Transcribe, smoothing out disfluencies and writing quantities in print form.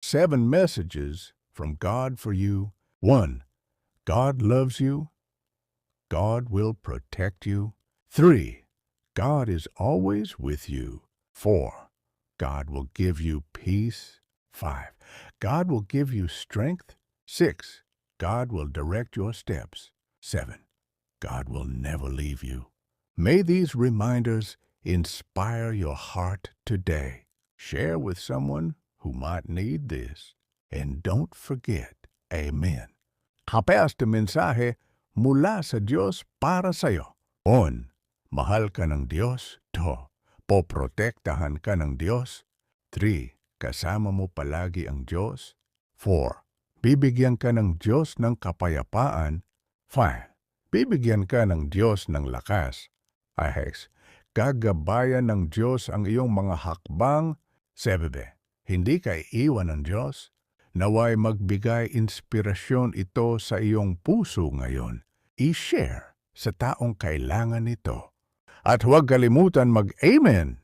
7 messages from God for you. 1. God loves you. God will protect you. 3. God is always with you. 4. God will give you peace. 5. God will give you strength. 6. God will direct your steps. 7. God will never leave you. May these reminders inspire your heart today. Share with someone who might need this. And don't forget, Amen. Kapeas na mensahe mula sa Diyos para sa'yo. 1. Mahal ka ng Diyos. 2. Poprotektahan ka ng Diyos. 3. Kasama mo palagi ang Diyos. 4. Bibigyan ka ng Diyos ng kapayapaan. 5. Bibigyan ka ng Diyos ng lakas. 6. Gagabayan ng Diyos ang iyong mga hakbang. 7. Hindi ka iiwan ng Diyos. Naway magbigay inspirasyon ito sa iyong puso ngayon. I-share sa taong kailangan nito. At huwag kalimutan mag-Amen